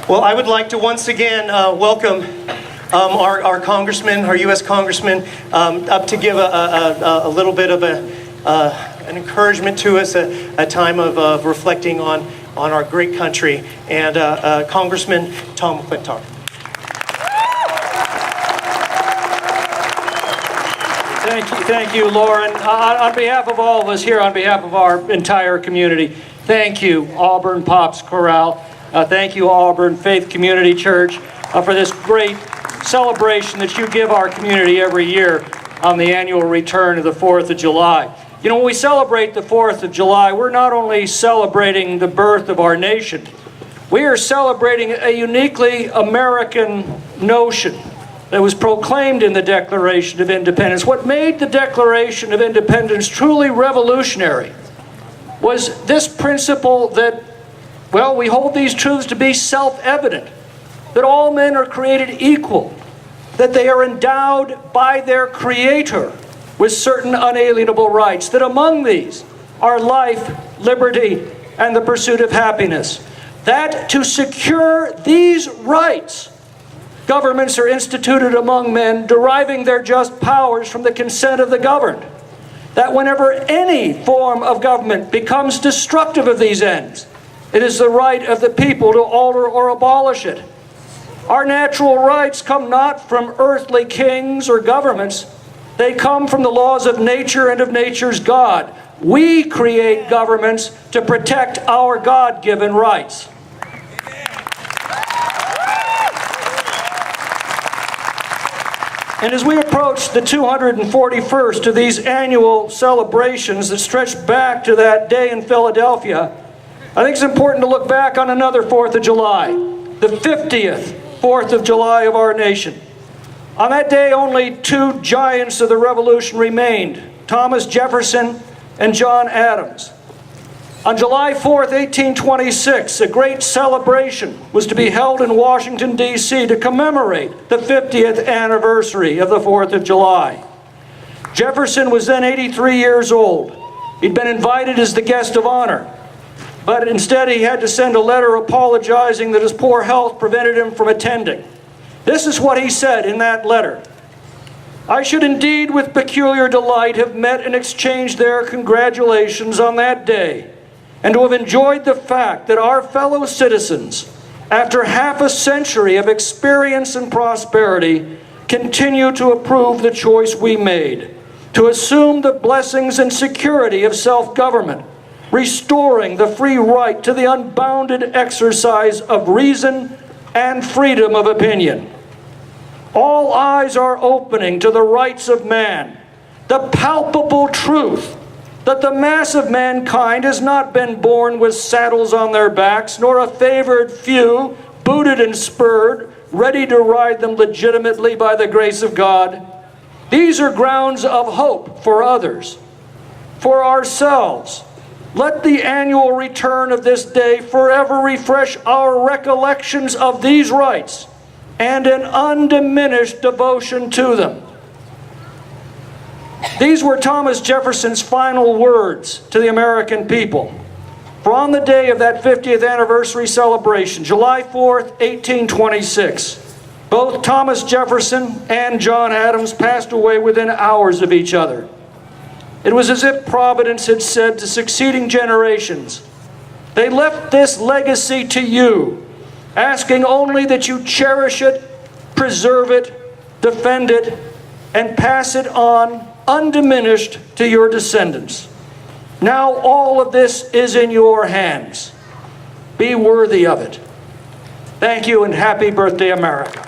Well, I would like to once again welcome our congressman, our U.S. congressman, up to give a little bit of an encouragement to us, a time of reflecting on our great country, and Congressman Tom McClintock. Thank you, Lauren. On behalf of all of us here, on behalf of our entire community, thank you, Auburn Pops Chorale. Thank you, Auburn Faith Community Church, for this great celebration that you give our community every year on the annual return of the 4th of July. You know, when we celebrate the 4th of July, we're not only celebrating the birth of our nation, we are celebrating a uniquely American notion that was proclaimed in the Declaration of Independence. What made the Declaration of Independence truly revolutionary was this principle that, well, we hold these truths to be self-evident, that all men are created equal, that they are endowed by their Creator with certain unalienable rights, that among these are life, liberty, and the pursuit of happiness. That to secure these rights, governments are instituted among men, deriving their just powers from the consent of the governed. That whenever any form of government becomes destructive of these ends, it is the right of the people to alter or abolish it. Our natural rights come not from earthly kings or governments. They come from the laws of nature and of nature's God. We create governments to protect our God-given rights. And as we approach the 241st of these annual celebrations that stretch back to that day in Philadelphia, I think it's important to look back on another 4th of July, the 50th 4th of July of our nation. On that day, only two giants of the Revolution remained, Thomas Jefferson and John Adams. On July 4th, 1826, a great celebration was to be held in Washington, D.C. to commemorate the 50th anniversary of the 4th of July. Jefferson was then 83 years old. He'd been invited as the guest of honor, but instead he had to send a letter apologizing that his poor health prevented him from attending. This is what he said in that letter. I should indeed with peculiar delight have met and exchanged their congratulations on that day, and to have enjoyed the fact that our fellow citizens, after half a century of experience and prosperity, continue to approve the choice we made, to assume the blessings and security of self-government, restoring the free right to the unbounded exercise of reason and freedom of opinion. All eyes are opening to the rights of man, the palpable truth that the mass of mankind has not been born with saddles on their backs, nor a favored few, booted and spurred, ready to ride them legitimately by the grace of God. These are grounds of hope for others. For ourselves, let the annual return of this day forever refresh our recollections of these rights and an undiminished devotion to them. These were Thomas Jefferson's final words to the American people. For on the day of that 50th anniversary celebration, July 4th, 1826, both Thomas Jefferson and John Adams passed away within hours of each other. It was as if Providence had said to succeeding generations, they left this legacy to you, asking only that you cherish it, preserve it, defend it, and pass it on undiminished to your descendants. Now all of this is in your hands. Be worthy of it. Thank you and happy birthday, America.